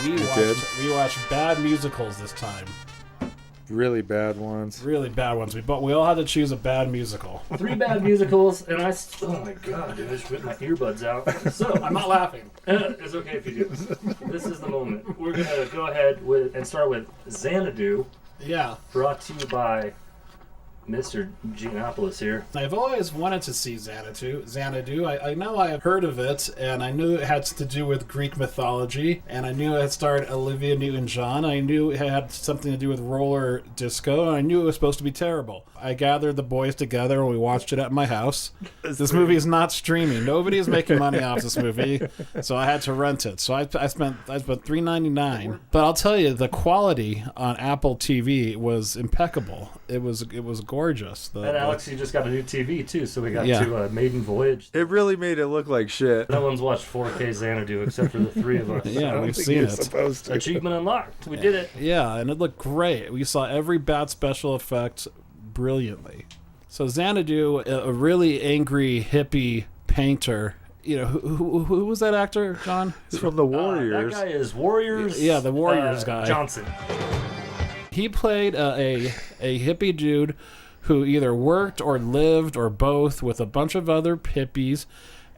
We watched bad musicals this time. Really bad ones. Really bad ones. We all had to choose a bad musical. 3 bad musicals, and oh my god, dude, I just ripped my earbuds out. So I'm not laughing. It's okay if you do. This is the moment. We're gonna go ahead and start with Xanadu. Yeah. Brought to you by Mr. Giannopoulos here. I've always wanted to see Xanadu. I know I have heard of it, and I knew it had to do with Greek mythology, and I knew it had starred Olivia Newton-John. I knew it had something to do with roller disco, and I knew it was supposed to be terrible. I gathered the boys together, and we watched it at my house. This movie is not streaming. Nobody is making money off this movie, so I had to rent it. So I spent $3.99. But I'll tell you, the quality on Apple TV was impeccable. It was gorgeous. And Alex, you just got a new TV too, so we got to Maiden Voyage. It really made it look like shit. No one's watched 4K Xanadu except for the 3 of us. Yeah, we've seen it. Supposed to. Achievement unlocked. We did it. Yeah, and it looked great. We saw every bad special effect brilliantly. So Xanadu, a really angry hippie painter. You know, who was that actor, John? He's from the Warriors. That guy is Warriors. Yeah, the Warriors guy. Johnson. He played a hippie dude who either worked or lived or both with a bunch of other hippies,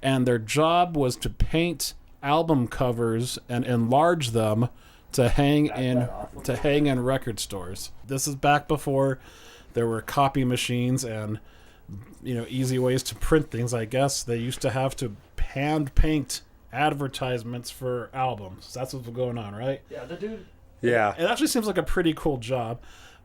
and their job was to paint album covers and enlarge them to hang in record stores. This is back before there were copy machines and easy ways to print things. I guess they used to have to hand paint advertisements for albums. That's what's going on, right? Yeah, the dude. Yeah. It actually seems like a pretty cool job.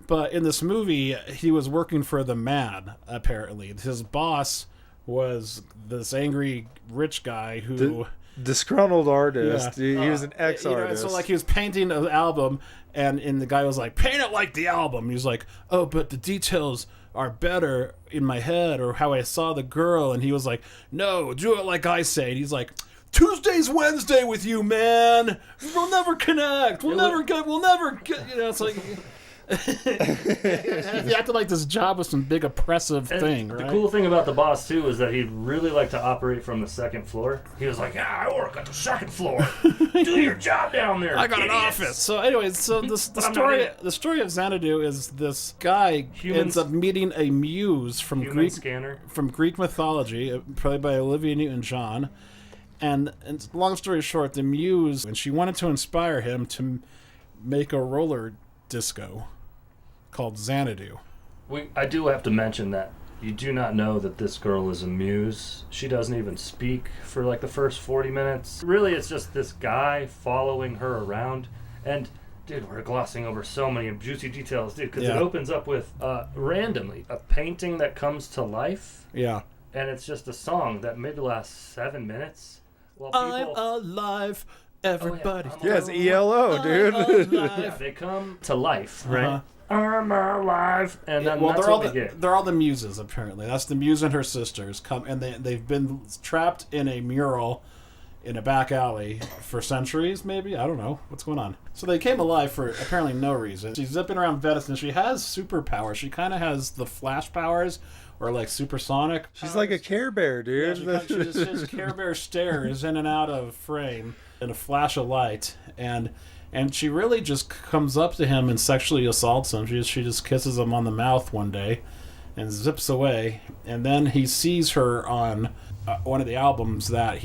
But in this movie, he was working for the man, apparently. His boss was this angry rich guy who... Disgruntled artist. Yeah. He was an ex-artist. So, he was painting an album, and the guy was like, paint it like the album. He was like, oh, but the details are better in my head, or how I saw the girl. And he was like, no, do it like I say. And he's like... Tuesday's Wednesday with you, man. We'll never connect. We'll never get. It's like you acted like this job was some big oppressive thing. Right? The cool thing about the boss too is that he'd really like to operate from the second floor. He was like, "Yeah, I work at the second floor. Do your job down there. I got an office." So, anyways, the story of Xanadu is this guy ends up meeting a muse from Greek mythology, played by Olivia Newton-John. And long story short, the muse, and she wanted to inspire him to make a roller disco called Xanadu. I do have to mention that you do not know that this girl is a muse. She doesn't even speak for the first 40 minutes. Really, it's just this guy following her around. And, dude, we're glossing over so many juicy details, dude, because it opens up with, randomly, a painting that comes to life. Yeah. And it's just a song that maybe lasts 7 minutes. Well, I'm alive, everybody. Oh, yeah, it's ELO, dude. Yeah, they come to life, right? I'm alive, and then that's what we get. They're all the muses, apparently. That's the muse and her sisters come, and they've been trapped in a mural in a back alley for centuries, maybe. I don't know what's going on. So they came alive for apparently no reason. She's zipping around Venice, and she has superpowers. She kind of has the Flash powers. Or supersonic. She's like a Care Bear, dude. Yeah, she just has Care Bear stares in and out of frame in a flash of light, and she really just comes up to him and sexually assaults him. She just kisses him on the mouth one day, and zips away. And then he sees her on one of the albums that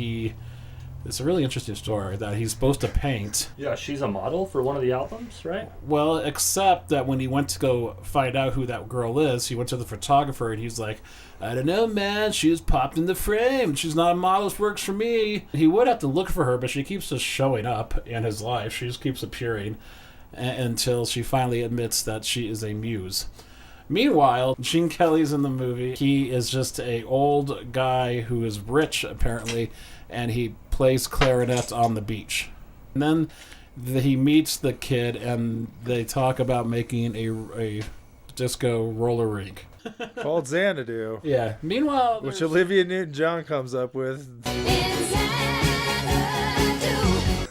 it's a really interesting story that he's supposed to paint. Yeah, she's a model for one of the albums, right? Well, except that when he went to go find out who that girl is, he went to the photographer and he's like, I don't know, man, she was popped in the frame. She's not a model, she works for me. He would have to look for her, but she keeps just showing up in his life. She just keeps appearing until she finally admits that she is a muse. Meanwhile, Gene Kelly's in the movie. He is just a old guy who is rich, apparently, and he plays clarinet on the beach. And then he meets the kid, and they talk about making a disco roller rink. Called Xanadu. Yeah. Meanwhile... Which Olivia Newton-John comes up with.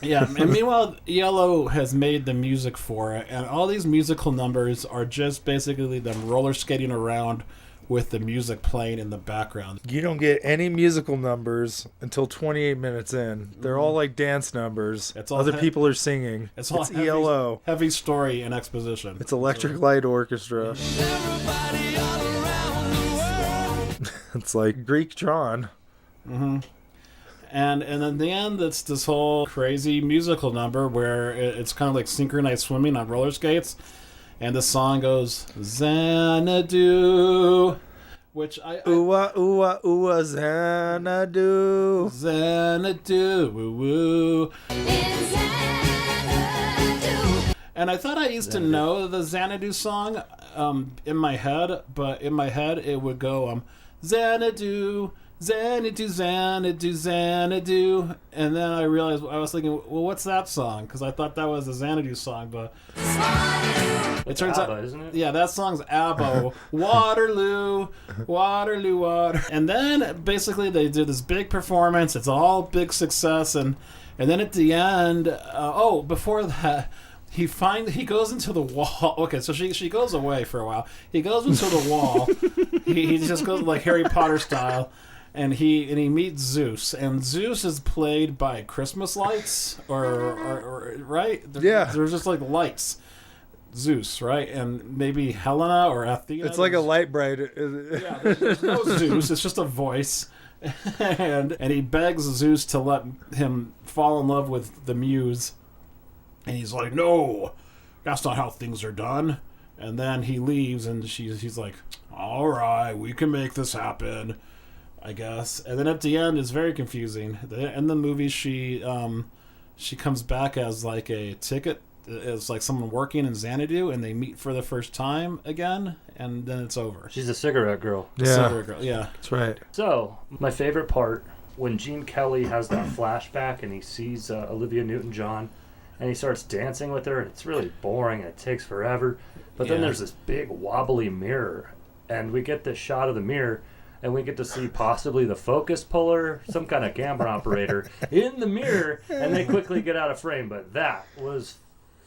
Yeah, and meanwhile, Yellow has made the music for it, and all these musical numbers are just basically them roller skating around with the music playing in the background. You don't get any musical numbers until 28 minutes in. They're all like dance numbers. It's all Other people are singing. It's all ELO. Heavy story and exposition. It's Electric Light Orchestra. Everybody all around the world. It's like Greek Tron. Mm-hmm. And in the end, it's this whole crazy musical number where it's kind of like synchronized swimming on roller skates. And the song goes, Xanadu, which Ooh-ah, ooh-ah, ooh-ah, Xanadu. Xanadu, woo-woo. And I thought I used to know the Xanadu song in my head, but in my head it would go, Xanadu, Xanadu, Xanadu, Xanadu. And then I realized, I was thinking, well, what's that song? Because I thought that was the Xanadu song, but it turns ABBA, out, isn't it? yeah, that song's ABBA. Waterloo, Waterloo, Water. And then basically they do this big performance. It's all big success, and then at the end, before that. He goes into the wall. Okay, so she goes away for a while. He goes into the wall. he just goes like Harry Potter style, and he meets Zeus. And Zeus is played by Christmas lights, or right? Yeah. There's just like lights. Zeus, right? And maybe Helena or Athena. It's like a light bright. Yeah, there's no Zeus. It's just a voice. and he begs Zeus to let him fall in love with the muse. And he's like, no, that's not how things are done. And then he leaves, and he's like, all right, we can make this happen, I guess. And then at the end, it's very confusing. In the movie, she comes back as like a ticket, as like someone working in Xanadu, and they meet for the first time again, and then it's over. She's a cigarette girl. Yeah. Cigarette girl, yeah. That's right. So, my favorite part, when Gene Kelly has that flashback and he sees Olivia Newton-John, and he starts dancing with her, and it's really boring, and it takes forever. But then there's this big wobbly mirror, and we get this shot of the mirror, and we get to see possibly the focus puller, some kind of camera operator, in the mirror, and they quickly get out of frame. But that was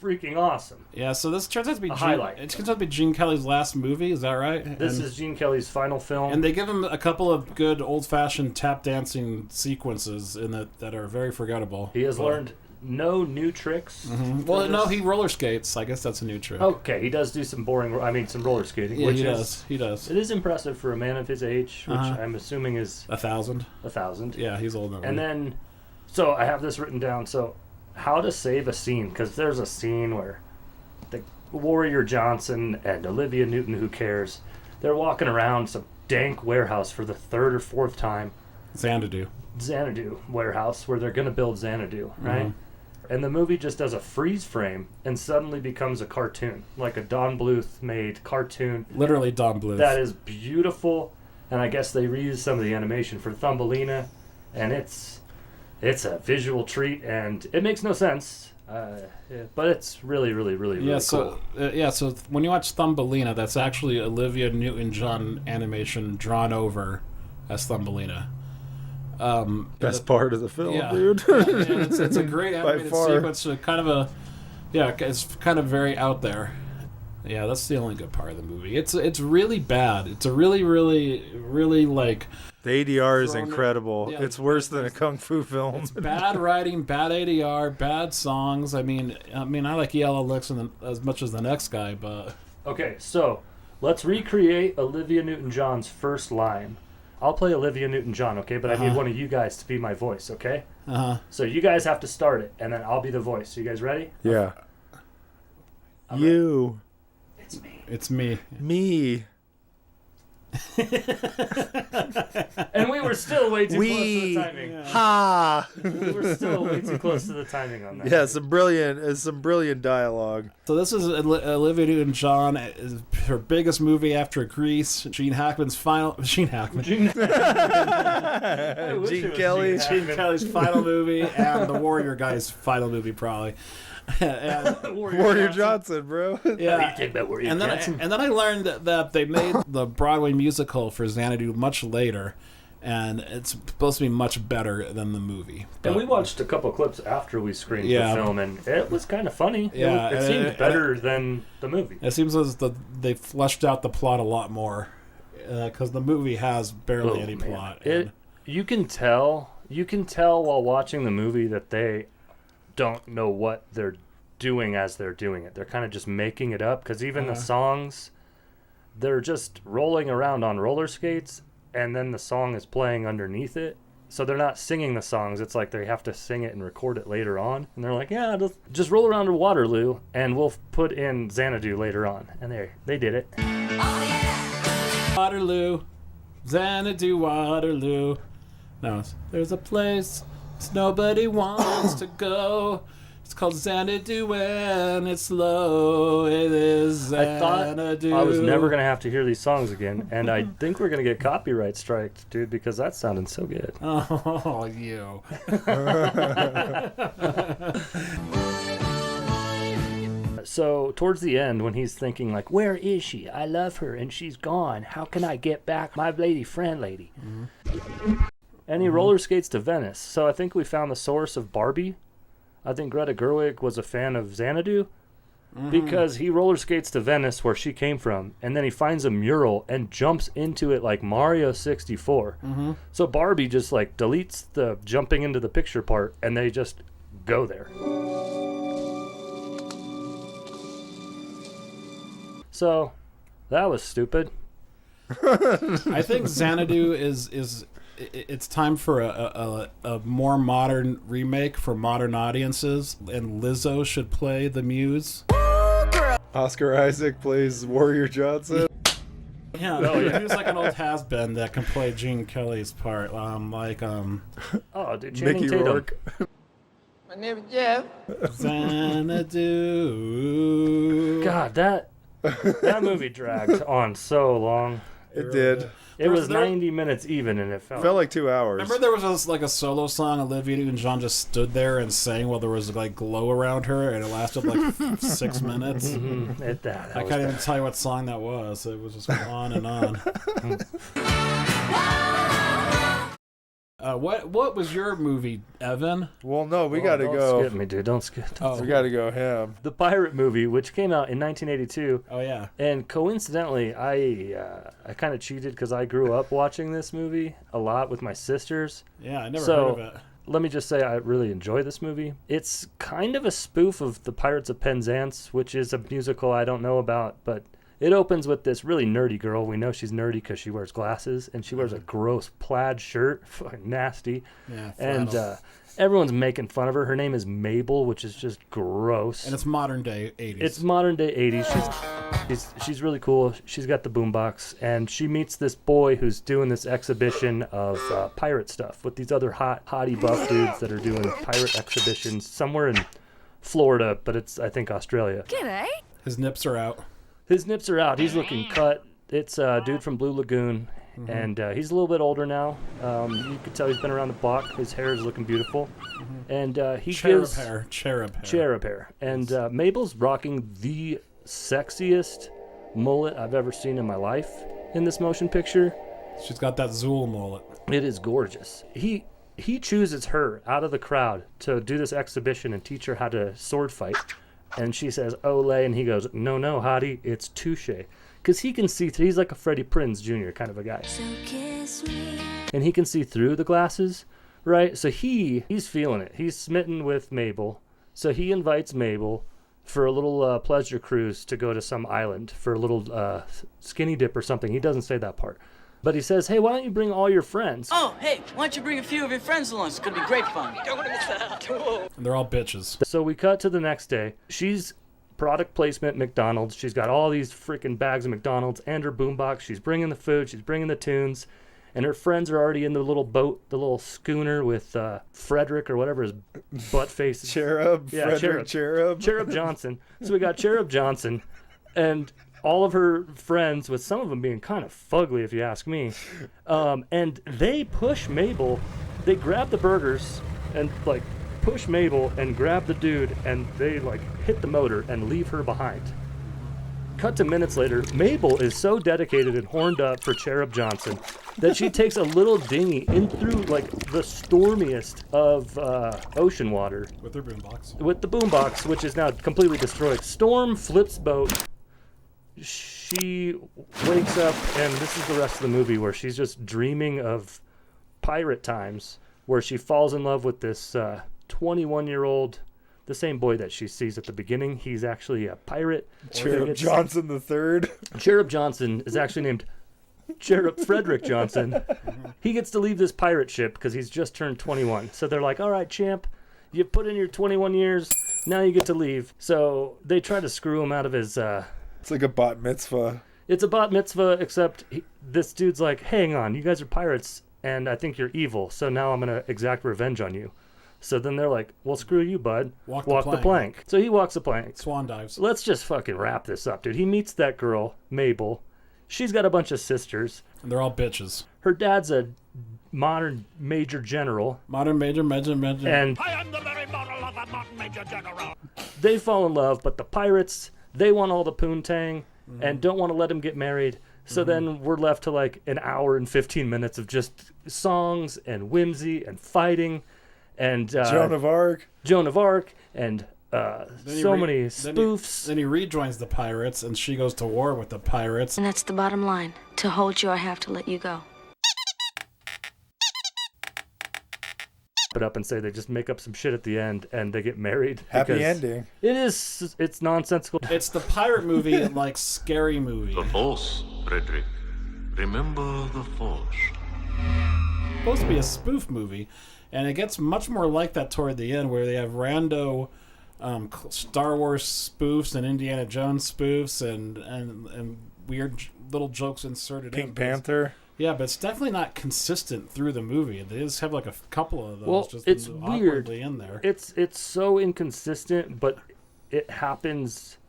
freaking awesome. Yeah, so this turns out to be highlight. It turns out to be Gene Kelly's last movie, is that right? This is Gene Kelly's final film. And they give him a couple of good old-fashioned tap dancing sequences in that are very forgettable. He has learned no new tricks. Mm-hmm. Well, no, he roller skates. I guess that's a new trick. Okay, he does do some some roller skating. Yeah, which he does. It is impressive for a man of his age, which I'm assuming is 1,000. 1,000. Yeah, he's old enough. And then, so I have this written down. So, how to save a scene? Because there's a scene where the Warrior Johnson and Olivia Newton, who cares, they're walking around some dank warehouse for the third or fourth time. Xanadu warehouse where they're going to build Xanadu, right? Mm-hmm. And the movie just does a freeze frame and suddenly becomes a cartoon, like a Don Bluth made cartoon. Literally Don Bluth. That is beautiful, and I guess they reused some of the animation for Thumbelina, and it's a visual treat, and it makes no sense, but it's really, really, really, really cool. So when you watch Thumbelina, that's actually Olivia Newton-John animation drawn over as Thumbelina. Best part of the film, dude. It's a great animated sequence. It's kind of very out there. Yeah, that's the only good part of the movie. It's really bad. It's a really, really, really like. The ADR is incredible. Yeah, it's worse than a kung fu film. It's bad writing, bad ADR, bad songs. I mean, I like Yellow Nixon as much as the next guy, but. Okay, so let's recreate Olivia Newton-John's first line. I'll play Olivia Newton-John, okay? But I need one of you guys to be my voice, okay? So you guys have to start it, and then I'll be the voice. You guys ready? Yeah. You. It's me. It's me. Me. And we were still way too close to the timing. Yeah. Ha! We were still way too close to the timing on that. Yeah, some brilliant dialogue. So this is Olivia Newton-John, her biggest movie after Grease. Gene Kelly's final movie, and the Warrior Guy's final movie, probably. Warrior Johnson, bro. Yeah. And then I learned that they made the Broadway musical for Xanadu much later, and it's supposed to be much better than the movie. And we watched a couple clips after we screened the film, and it was kind of funny. Yeah, it seemed better than the movie. It seems as they fleshed out the plot a lot more because the movie has barely any man. plot. You can tell while watching the movie that they don't know what they're doing as they're doing it. They're kind of just making it up, because even the songs, they're just rolling around on roller skates, and then the song is playing underneath it. So they're not singing the songs. It's like they have to sing it and record it later on. And they're like, yeah, just roll around to Waterloo, and we'll put in Xanadu later on. And they did it. Waterloo, Xanadu, Waterloo. No, there's a place nobody wants to go. It's called Xanadu and it's low. It is Xanadu. I thought I was never going to have to hear these songs again, and I think we're going to get copyright striked, dude, because that sounded so good. Oh, you. So towards the end, when he's thinking like, where is she? I love her and she's gone. How can I get back my lady friend lady? Mm-hmm. And he roller skates to Venice. So I think we found the source of Barbie. I think Greta Gerwig was a fan of Xanadu because he roller skates to Venice, where she came from, and then he finds a mural and jumps into it like Mario 64. Mm-hmm. So Barbie just like deletes the jumping into the picture part, and they just go there. So that was stupid. I think Xanadu is it's time for a more modern remake for modern audiences, and Lizzo should play the muse. Oscar Isaac plays Warrior Johnson. Yeah, he was like an old has-been that can play Gene Kelly's part. Oh, dude, Channing Mickey Tatum. Rourke. My name is Jeff. Xanadu. God, that movie dragged on so long. It did. It was 90 minutes even, and it felt Like 2 hours. Remember there was like a solo song Olivia Newton-John just stood there and sang while there was like glow around her, and it lasted like 6 minutes. Mm-hmm. I can't even tell you what song that was. It was just on and on. What was your movie, Evan? Well, no, we got to Don't go. skip me, dude. Don't skip. Oh. We got to go him. The Pirate movie, which came out in 1982. Oh yeah. And coincidentally, I kind of cheated because I grew up watching this movie a lot with my sisters. Yeah, I never So, heard of it. Let me just say I really enjoy this movie. It's kind of a spoof of The Pirates of Penzance, which is a musical I don't know about, but it opens with this really nerdy girl. We know she's nerdy because she wears glasses, and she wears a gross plaid shirt. Fucking nasty. Yeah, and flannel. everyone's making fun of her. Her name is Mabel, which is just gross. And it's modern day 80s. It's modern day 80s. She's really cool. She's got the boombox, and she meets this boy who's doing this exhibition of pirate stuff with these other hottie buff dudes that are doing pirate exhibitions somewhere in Florida, but it's, I think, Australia. G'day. His nips are out. His nips are out. He's looking cut. It's a dude from Blue Lagoon, and he's a little bit older now. You can tell he's been around the block. His hair is looking beautiful. And he gives... Cherub hair. Cherub hair. And Mabel's rocking the sexiest mullet I've ever seen in my life in this motion picture. She's got that Zool mullet. It is gorgeous. He chooses her out of the crowd to do this exhibition and teach her how to sword fight. And she says, "Olay," and he goes, "No, hottie, it's touche." Because he can see through. He's like a Freddie Prinze Jr. kind of a guy. So kiss me. And he can see through the glasses, right? So he's feeling it. He's smitten with Mabel. So he invites Mabel for a little pleasure cruise to go to some island for a little skinny dip or something. He doesn't say that part. But he says, "Hey, why don't you bring all your friends?" Oh, hey, why don't you bring a few of your friends along? It's gonna be great fun. Don't want to miss out. And they're all bitches. So we cut to the next day. She's product placement McDonald's. She's got all these freaking bags of McDonald's and her boombox. She's bringing the food. She's bringing the tunes. And her friends are already in the little boat, the little schooner with Frederick or whatever his butt face is. Cherub. Yeah, Frederick Cherub. Cherub Johnson. So we got Cherub Johnson and all of her friends, with some of them being kind of fugly, if you ask me. And they push Mabel. They grab the burgers and, like, push Mabel and grab the dude, and they, like, hit the motor and leave her behind. Cut to minutes later, Mabel is so dedicated and horned up for Cherub Johnson that she takes a little dinghy in through, like, the stormiest of ocean water. With their boombox. With the boombox, which is now completely destroyed. Storm flips boat, she wakes up, and this is the rest of the movie where she's just dreaming of pirate times, where she falls in love with this 21-year-old, the same boy that she sees at the beginning. He's actually a pirate. Cherub Johnson the Third. Cherub Johnson is actually named Cherub Frederick Johnson. He gets to leave this pirate ship because he's just turned 21. So they're like, all right, champ, you put in your 21 years, now you get to leave. So they try to screw him out of his... It's like a bat mitzvah. It's a bat mitzvah, except this dude's like, hang on, you guys are pirates, and I think you're evil, so now I'm going to exact revenge on you. So then they're like, well, screw you, bud. Walk the plank. So he walks the plank. Swan dives. Let's just fucking wrap this up, dude. He meets that girl, Mabel. She's got a bunch of sisters. And they're all bitches. Her dad's a modern major general. Modern major. And I am the very model of a modern major general. they fall in love, but the pirates, they want all the poontang and don't want to let him get married. So then we're left to like an hour and 15 minutes of just songs and whimsy and fighting. And Joan of Arc, and many spoofs. Then he rejoins the pirates, and she goes to war with the pirates. And that's the bottom line. To hold you, I have to let you go. It up and say they just make up some shit at the end and they get married. Happy ending. It's nonsensical. It's the pirate movie, like scary movie. The Force, Frederick. Remember the Force. It's supposed to be a spoof movie, and it gets much more like that toward the end, where they have rando Star Wars spoofs and Indiana Jones spoofs and weird little jokes inserted in. Pink Panther. Yeah, but it's definitely not consistent through the movie. They just have like a couple of those. Well, just it's awkwardly in there. It's so inconsistent, but it happens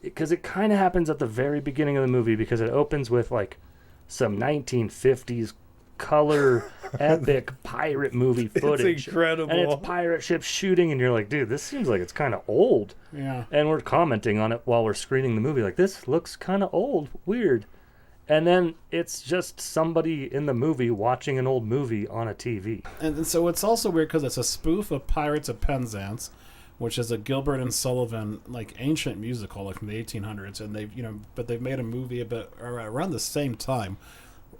because it kind of happens at the very beginning of the movie, because it opens with like some 1950s color epic pirate movie footage. It's incredible. And it's pirate ships shooting, and you're like, dude, this seems like it's kind of old. Yeah. And we're commenting on it while we're screening the movie, like, this looks kind of old, weird. And then it's just somebody in the movie watching an old movie on a TV. And so it's also weird because it's a spoof of Pirates of Penzance, which is a Gilbert and Sullivan like ancient musical like from the 1800s, and they've made a movie around the same time.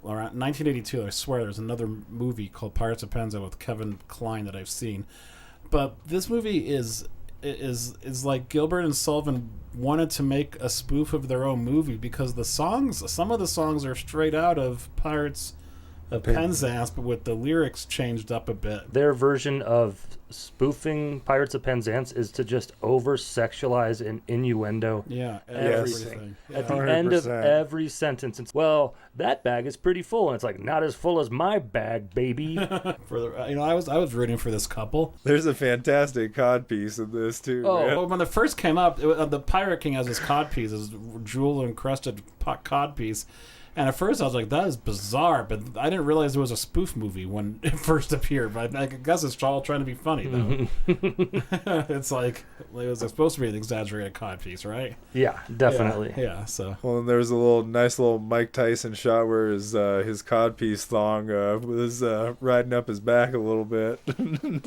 Around 1982, I swear there's another movie called Pirates of Penzance with Kevin Kline that I've seen. But this movie is like Gilbert and Sullivan wanted to make a spoof of their own movie, because some of the songs are straight out of Pirates of Penzance, but with the lyrics changed up a bit. Their version of spoofing Pirates of Penzance is to just over-sexualize and innuendo everything. Yeah. At the 100%. end of every sentence, it's, well, that bag is pretty full. And it's like, not as full as my bag, baby. I was rooting for this couple. There's a fantastic codpiece in this too. man. Well, when it first came up, the Pirate King has his codpiece, his jewel-encrusted codpiece. And at first I was like, that is bizarre, but I didn't realize it was a spoof movie when it first appeared. But I guess it's all trying to be funny, though. It's like, it was supposed to be an exaggerated codpiece, right? Yeah, definitely. Yeah, so. Well, and there was a nice little Mike Tyson shot where his codpiece thong was riding up his back a little bit.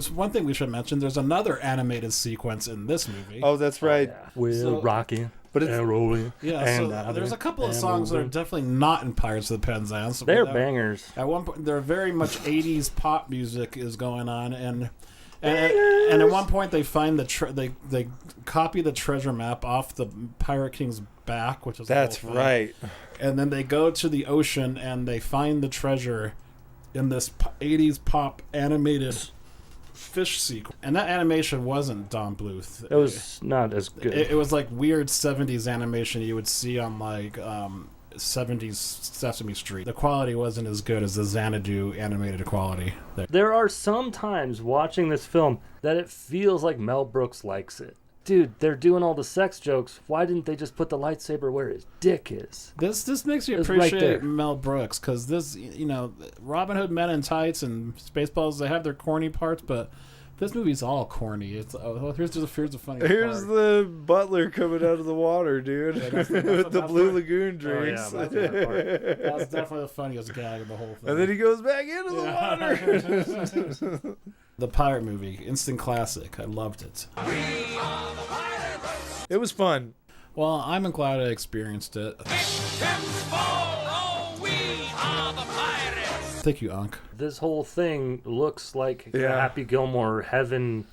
So one thing we should mention, there's another animated sequence in this movie. Oh, that's right. Yeah. We're rocking. But it's and rolling. Yeah, and so there's a couple of songs that are definitely not in Pirates of the Penzance. They're bangers. At one point, they're very much 80s pop music is going on, and at one point they find they copy the treasure map off the Pirate King's back, which is That's right. And then they go to the ocean and they find the treasure in this 80s pop animated fish sequence, and that animation wasn't Don Bluth. It was not as good. It was like weird 70s animation you would see on like 70s Sesame Street. The quality wasn't as good as the Xanadu animated quality. There are some times watching this film that it feels like Mel Brooks likes it. Dude, they're doing all the sex jokes. Why didn't they just put the lightsaber where his dick is? This makes you It's appreciate right there. Mel Brooks, because this, Robin Hood Men in Tights and Spaceballs, they have their corny parts, but this movie's all corny. It's here's the funny Here's part. the butler coming out of the water, dude, that's with the best Blue part. Lagoon drinks. Oh, yeah, that's that part. That's definitely the funniest gag of the whole thing. And then he goes back into the water. The pirate movie, instant classic. I loved it. It was fun. Well, I'm glad I experienced it. Thank you, Unc. This whole thing looks like a Yeah. Happy Gilmore heaven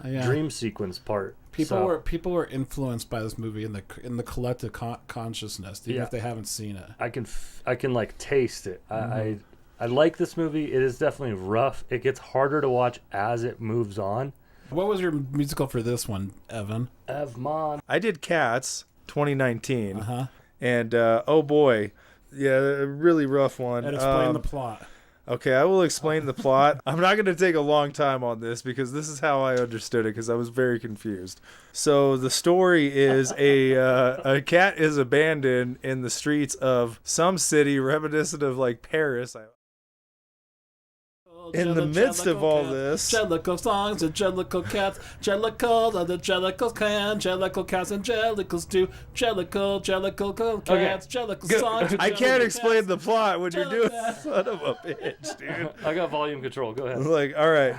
Yeah. dream sequence part. People were influenced by this movie in the collective consciousness, even if they haven't seen it. I can like taste it. I like this movie. It is definitely rough. It gets harder to watch as it moves on. What was your musical for this one, Evan? Evmon. I did Cats 2019, Uh-huh. and oh boy, yeah, a really rough one. And explain the plot. Okay, I will explain the plot. I'm not going to take a long time on this because this is how I understood it because I was very confused. So the story is a cat is abandoned in the streets of some city reminiscent of like Paris. In the midst of all this, Jellicle songs and Jellicle cats, Jellicles are the Jellicles can, Jellicle cats and Jellicles do, Jellicle cats, Jellicle songs. I can't explain the plot when you're doing Jellicle. son of a bitch, dude. I got volume control. Go ahead. Like, all right.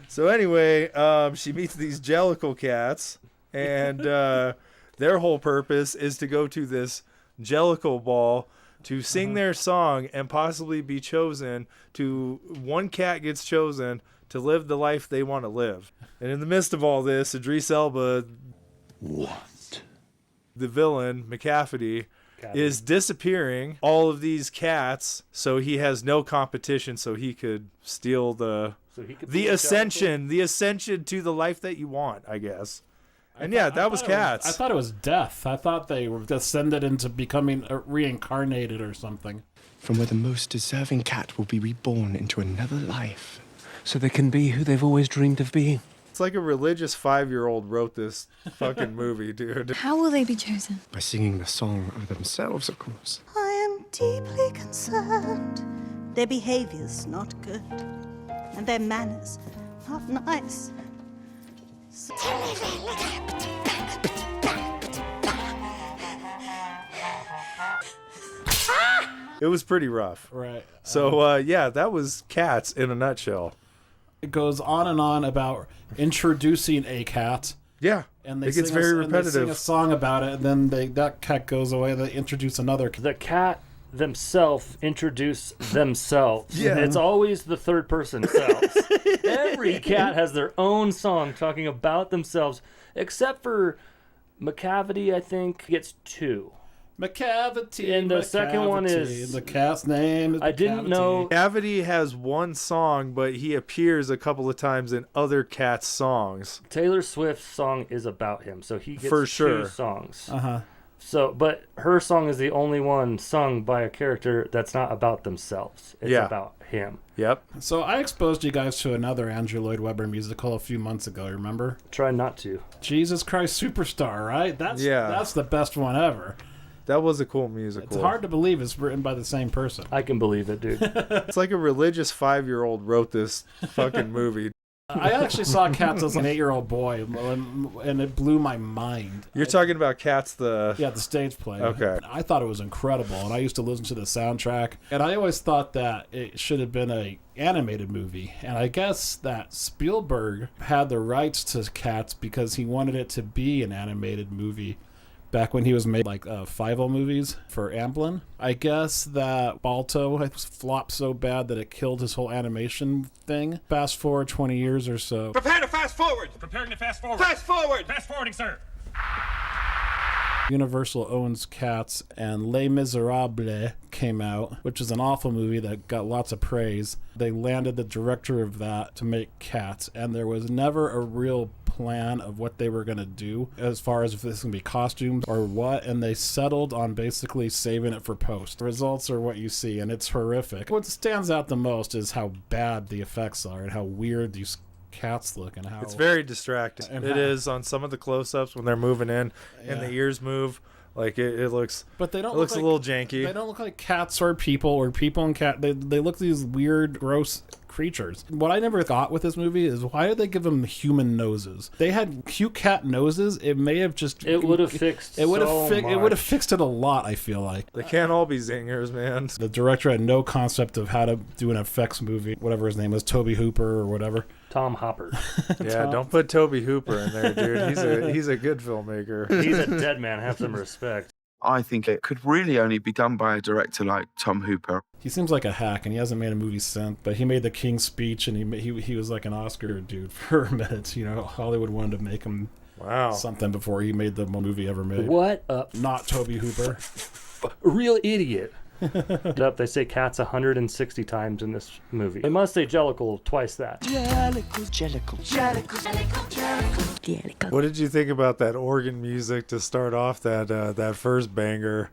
So anyway, she meets these Jellicle cats, and their whole purpose is to go to this Jellicle ball to sing their song and possibly be chosen to. One cat gets chosen to live the life they want to live. And in the midst of all this, Idris Elba, the villain, McCafferty, is disappearing all of these cats, so he has no competition, so he could steal the ascension to the life that you want, I guess. And that was Cats. I thought it was death. I thought they were descended into becoming reincarnated or something. From where the most deserving cat will be reborn into another life, so they can be who they've always dreamed of being. It's like a religious 5-year-old wrote this fucking movie, dude. How will they be chosen? By singing the song of themselves, of course. I am deeply concerned. Their behavior's not good, and their manners not nice. It was pretty rough. Right. So, that was Cats in a nutshell. It goes on and on about introducing a cat. Yeah, And they it gets sing very and they sing a repetitive. song about it, and then that cat goes away, they introduce another cat. The cat themselves introduce themselves. Yeah. It's always the third person selves. Every cat has their own song talking about themselves, except for McCavity, I think, gets 2. McCavity. And the second one is- the cat's name. Is I didn't know. Cavity has one song, but he appears a couple of times in other Cats songs. Taylor Swift's song is about him, so he gets For 2 sure. songs. Uh-huh. So, but her song is the only one sung by a character that's not about themselves. It's about him. Yep. So I exposed you guys to another Andrew Lloyd Webber musical a few months ago. Remember? Try not to. Jesus Christ Superstar, right? That's the best one ever. That was a cool musical. It's hard to believe it's written by the same person. I can believe it, dude. It's like a religious 5-year-old wrote this fucking movie. I actually saw Cats as an 8-year-old boy, and it blew my mind. You're talking about Cats the stage play. Okay. I thought it was incredible, and I used to listen to the soundtrack, and I always thought that it should have been a animated movie, and I guess that Spielberg had the rights to Cats because he wanted it to be an animated movie. Back when he was made like 5-0 movies for Amblin. I guess that Balto flopped so bad that it killed his whole animation thing. Fast forward 20 years or so. Prepare to fast forward! Preparing to fast forward! Fast forward! Fast forwarding, sir! Universal owns Cats, and Les Miserables came out, which is an awful movie that got lots of praise. They landed the director of that to make Cats, and there was never a real plan of what they were going to do as far as if this is going to be costumes or what, and they settled on basically saving it for post. The results are what you see, and it's horrific. What stands out the most is how bad the effects are and how weird these cats look, and how It's very distracting. And It how- is on some of the close-ups when they're moving in and the ears move. Like it looks. But they don't. It looks look a little janky. They don't look like cats or people and cat. They look these weird, gross creatures. What I never thought with this movie is why did they give them human noses? They had cute cat noses. It may have just... It would have fixed It would have so much. It would have fixed it a lot, I feel like. They can't all be zingers, man. The director had no concept of how to do an effects movie, whatever his name was, Toby Hooper or whatever. Tom Hopper. Yeah, don't put Toby Hooper in there, dude. He's a good filmmaker. He's a dead man. Have some respect. I think it could really only be done by a director like Tom Hooper. He seems like a hack, and he hasn't made a movie since. But he made The King's Speech, and he was like an Oscar dude for a minute. You know, Hollywood wanted to make him something before he made the movie ever made. What up? Not Toby Hooper. Real idiot. They say cats 160 times in this movie. They must say Jellicle twice that. What did you think about that organ music to start off that first banger?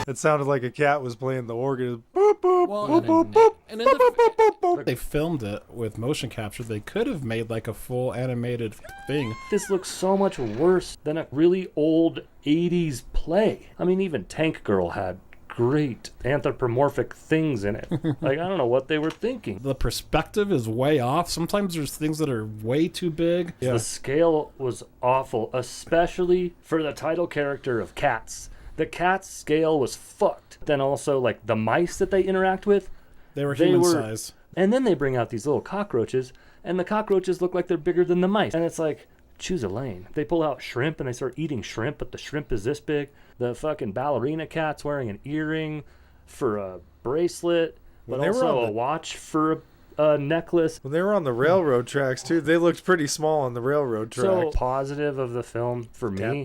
It sounded like a cat was playing the organ. Boop, boop, boop, boop, boop, and in the, they filmed it with motion capture. They could have made like a full animated thing. This looks so much worse than a really old 80s play. I mean, even Tank Girl had great anthropomorphic things in it. Like, I don't know what they were thinking. The perspective is way off. Sometimes there's things that are way too big. The scale was awful, especially for the title character of Cats. The cat's scale was fucked. Then also, like, the mice that they interact with, they were human size. And then they bring out these little cockroaches, and the cockroaches look like they're bigger than the mice. And it's like, choose a lane. They pull out shrimp, and they start eating shrimp, but the shrimp is this big. The fucking ballerina cat's wearing an earring for a bracelet, but also a watch for a necklace. When they were on the railroad tracks, too, they looked pretty small on the railroad track. So positive of the film for me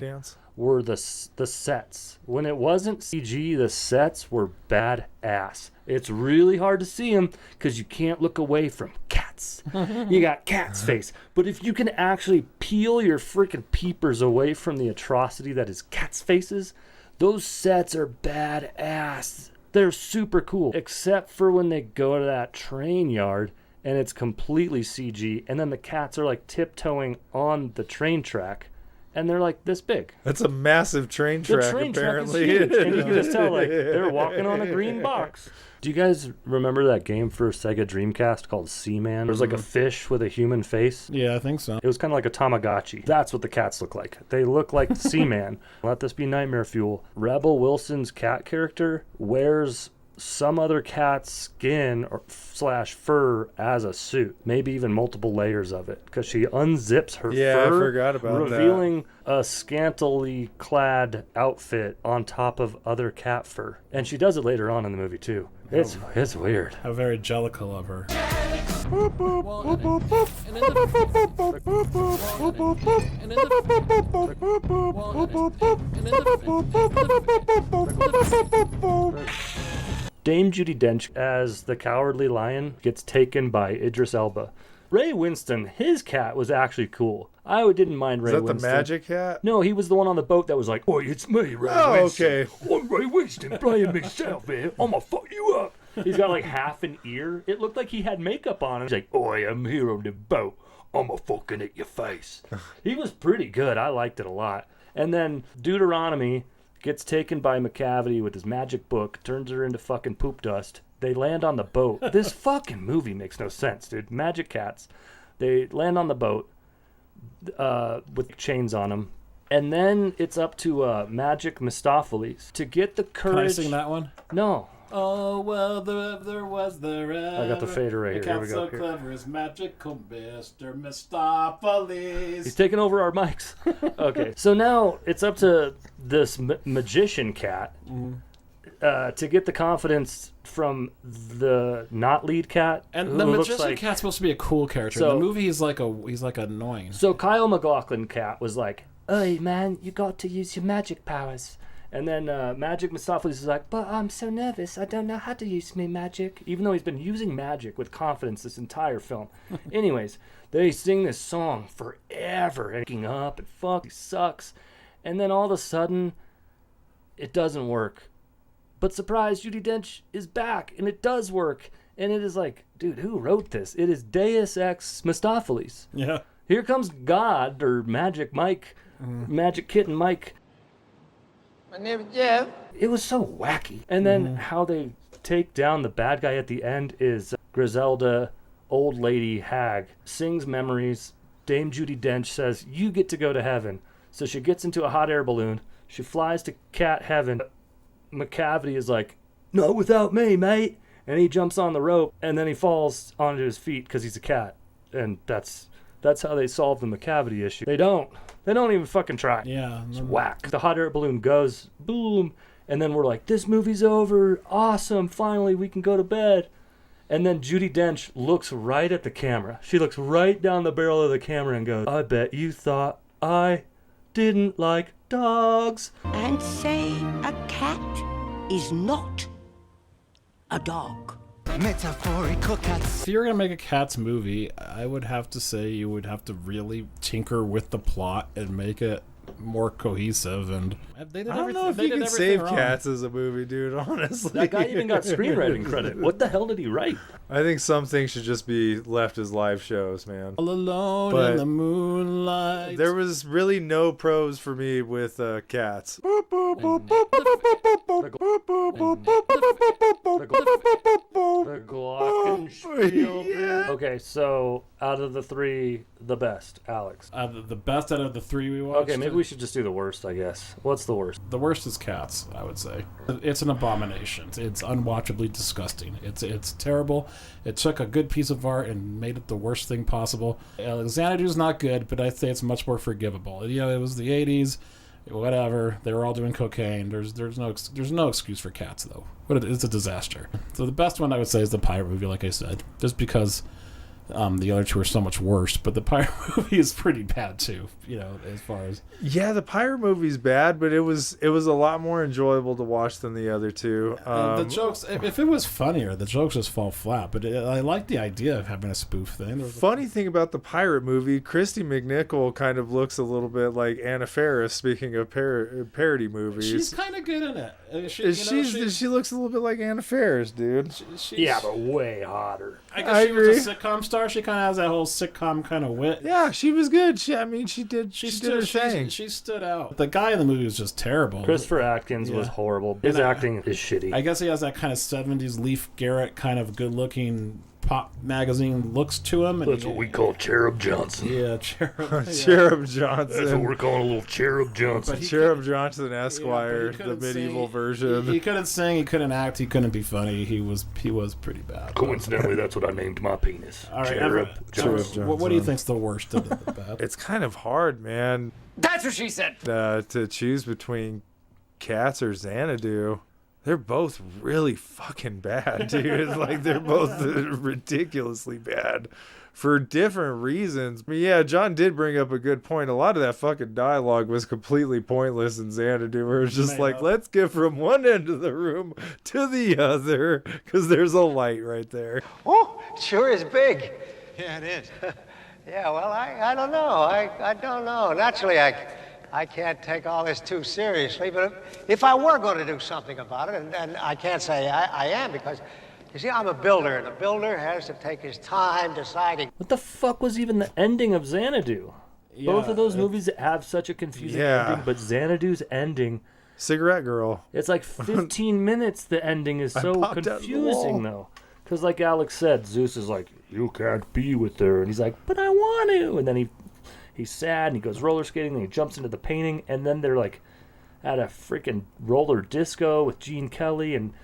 were the sets. When it wasn't CG, the sets were badass. It's really hard to see them because you can't look away from cats. You got cat's face. But if you can actually peel your freaking peepers away from the atrocity that is cat's faces, those sets are badass. They're super cool. Except for when they go to that train yard and it's completely CG, and then the cats are like tiptoeing on the train track. And they're like this big. That's a massive train track, apparently. Track is huge. And you can just tell, like, they're walking on a green box. Do you guys remember that game for Sega Dreamcast called Seaman? There was like a fish with a human face. Yeah, I think so. It was kind of like a Tamagotchi. That's what the cats look like. They look like Seaman. Let this be nightmare fuel. Rebel Wilson's cat character wears some other cat's skin or / fur as a suit, maybe even multiple layers of it, because she unzips her fur, I forgot about revealing a scantily clad outfit on top of other cat fur. And she does it later on in the movie too. It's weird. How very jellicle of her. Dame Judi Dench as the Cowardly Lion gets taken by Idris Elba. Ray Winston, his cat was actually cool. I didn't mind Ray Winston. Is that the magic cat? No, he was the one on the boat that was like, "Oi, it's me, Ray Winston. Okay. I'm Ray Winston playing myself, man. I'ma fuck you up." He's got like half an ear. It looked like he had makeup on him. He's like, "Oi, I'm here on the boat. I'ma fucking at your face." He was pretty good. I liked it a lot. And then Deuteronomy gets taken by McCavity with his magic book, turns her into fucking poop dust. They land on the boat. This fucking movie makes no sense, dude. Magic cats. They land on the boat with chains on them. And then it's up to Magic Mistopheles to get the courage. Can I sing that one? No. Oh, well, there was there ever. I got the fader right here. Here we go. So clever is magical Mr. Mistopheles. He's taking over our mics. Okay. So now it's up to this magician cat to get the confidence from the not lead cat. And the magician cat's supposed to be a cool character. So, in the movie, he's like annoying. So Kyle MacLachlan cat was like, "Hey, man, you got to use your magic powers." And then Magic Mistopheles is like, "But I'm so nervous. I don't know how to use my magic." Even though he's been using magic with confidence this entire film. Anyways, they sing this song forever. And up and fuck, he sucks. And then all of a sudden, it doesn't work. But surprise, Judi Dench is back. And it does work. And it is like, dude, who wrote this? It is Deus Ex Mistopheles. Yeah. Here comes God, or Magic Mike, Magic Kitten Mike. My name is Jeff. It was so wacky. And then how they take down the bad guy at the end is Griselda, old lady hag, sings memories. Dame Judi Dench says, you get to go to heaven. So she gets into a hot air balloon. She flies to cat heaven. McCavity is like, not without me, mate. And he jumps on the rope, and then he falls onto his feet because he's a cat. And that's how they solve the McCavity issue. They don't even fucking try. Yeah. It's whack. The hot air balloon goes, boom. And then we're like, this movie's over. Awesome. Finally, we can go to bed. And then Judi Dench looks right at the camera. She looks right down the barrel of the camera and goes, I bet you thought I didn't like dogs. And say a cat is not a dog. Metaphorical cats. If you're going to make a Cats movie, I would have to say you would have to really tinker with the plot and make it more cohesive. And they did I don't know if they you did can everything save wrong. Cats as a movie, dude, honestly. That guy even got screenwriting credit. What the hell did he write? I think some things should just be left as live shows, man. All alone But in the moonlight. There was really no pros for me with Cats. The Glockenspiel. Yeah. Okay, so out of the three, the best, Alex. The best out of the three we watched. Okay, maybe we should just do the worst, I guess. What's the worst? The worst is Cats, I would say. It's an abomination. It's unwatchably disgusting. It's terrible. It took a good piece of art and made it the worst thing possible. Xanadu's not good, but I'd say it's much more forgivable. You know, it was the 80s. Whatever, they were all doing cocaine. There's no excuse for Cats though. It's a disaster. So the best one I would say is the pirate movie, like I said, just because the other two are so much worse. But the pirate movie is pretty bad too. You know, as far as the pirate movie's bad, but it was a lot more enjoyable to watch than the other two. the jokes, if it was funnier, the jokes just fall flat. But I like the idea of having a spoof thing. Funny thing about the pirate movie, Christy McNichol kind of looks a little bit like Anna Faris. Speaking of parody movies, she's kind of good in it. She looks a little bit like Anna Faris, dude. Yeah, but way hotter. I guess she was a sitcom star. She kind of has that whole sitcom kind of wit. Yeah, she was good. She did her thing. She stood out. The guy in the movie was just terrible. Christopher Atkins was horrible. His acting is shitty. I guess he has that kind of 70s Leif Garrett kind of good-looking pop magazine looks to him. And That's what we call Cherub Johnson. Yeah, Cherub. Cherub Johnson. That's what we're calling a little Cherub Johnson. Cherub Johnson Esquire, the medieval version. He couldn't sing, he couldn't act, he couldn't be funny. He was pretty bad. Coincidentally, that's what I named my penis. All right, Cherub Johnson. What do you think's the worst of the bad? It's kind of hard, man. That's what she said. To choose between Cats or Xanadu. They're both really fucking bad, dude. Like, they're both ridiculously bad for different reasons. But yeah, John did bring up a good point. A lot of that fucking dialogue was completely pointless in Xanadu, where it's just let's get from one end of the room to the other, because there's a light right there. Oh, it sure is big. Yeah, it is. Yeah, well, I don't know. I don't know. Naturally, I can't take all this too seriously, but if I were going to do something about it, and I can't say I am, because, you see, I'm a builder, and a builder has to take his time deciding. What the fuck was even the ending of Xanadu? Both of those movies have such a confusing ending, but Xanadu's ending... Cigarette Girl. It's like 15 minutes, the ending is so confusing, though. Because like Alex said, Zeus is like, you can't be with her. And he's like, but I want to. And then he's sad, and he goes roller skating, and he jumps into the painting, and then they're like at a freaking roller disco with Gene Kelly, and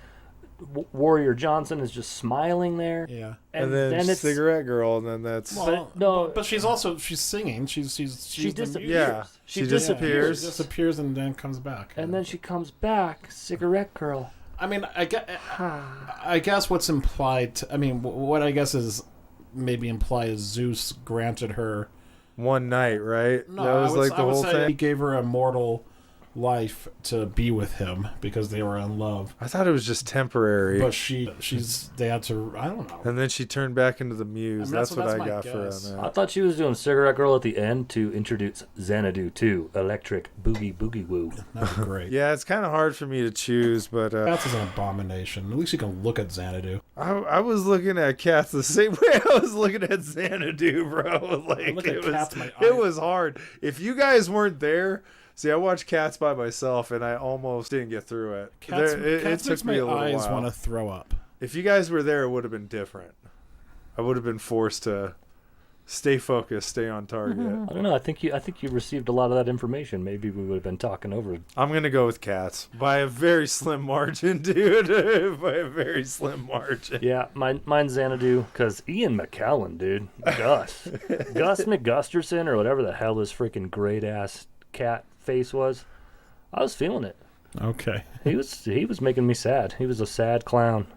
Warrior Johnson is just smiling there. Yeah. And then it's Cigarette Girl, and then that's... But she's singing. She disappears. Yeah. She disappears. She disappears and then comes back. And then she comes back, Cigarette Girl. I mean, I guess what's implied... what I guess is maybe implied is Zeus granted her... one night, right? No, that was I would the whole say thing. he gave her a mortal life to be with him because they were in love. I thought it was just temporary. But they had to, I don't know. And then she turned back into the muse. That's what I got for her. I thought she was doing Cigarette Girl at the end to introduce Xanadu to Electric Boogie Boogie Woo. That'd be great. Yeah, it's kind of hard for me to choose, but... Cats is an abomination. At least you can look at Xanadu. I was looking at Cats the same way I was looking at Xanadu, bro. Like, it was hard. If you guys weren't there, See, I watched Cats by myself, and I almost didn't get through it. Cats, it Cats took makes me my a little eyes while. want to throw up. If you guys were there, it would have been different. I would have been forced to stay focused, stay on target. I don't know. I think you received a lot of that information. Maybe we would have been talking over. I'm gonna go with Cats by a very slim margin, dude. By a very slim margin. Yeah, mine's Xanadu, because Ian McKellen, dude. Gus McGusterson, or whatever the hell his freaking great ass cat face was. I was feeling it. Okay. He was making me sad. He was a sad clown,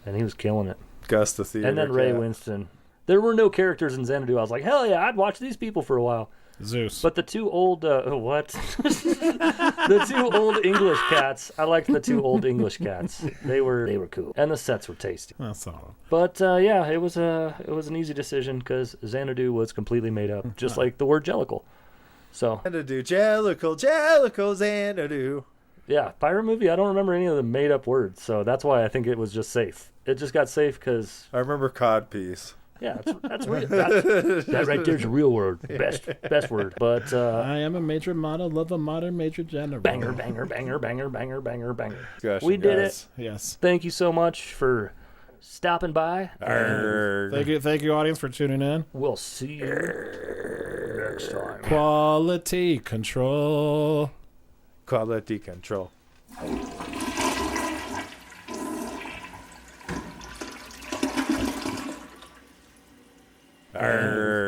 and he was killing it. Gus the theater. And then Ray Winston. There were no characters in Xanadu. I was like, hell yeah, I'd watch these people for a while. Zeus. But the two old, what? The two old English cats. I liked the two old English cats. They were cool, and the sets were tasty. That's all. But yeah, it was an easy decision because Xanadu was completely made up, just like the word Jellicle. So Xanadu, Jellicle, Xanadu. Yeah, pirate movie. I don't remember any of the made up words, so that's why I think it was just safe. It just got safe because I remember codpiece. Yeah, that's real. That right there's a real word. Best word. But I am a major model of a modern major general. Banger. Gosh, we did it. Yes. Thank you so much for stopping by. Thank you, audience, for tuning in. We'll see you next time. Quality control. Quality control. Arr.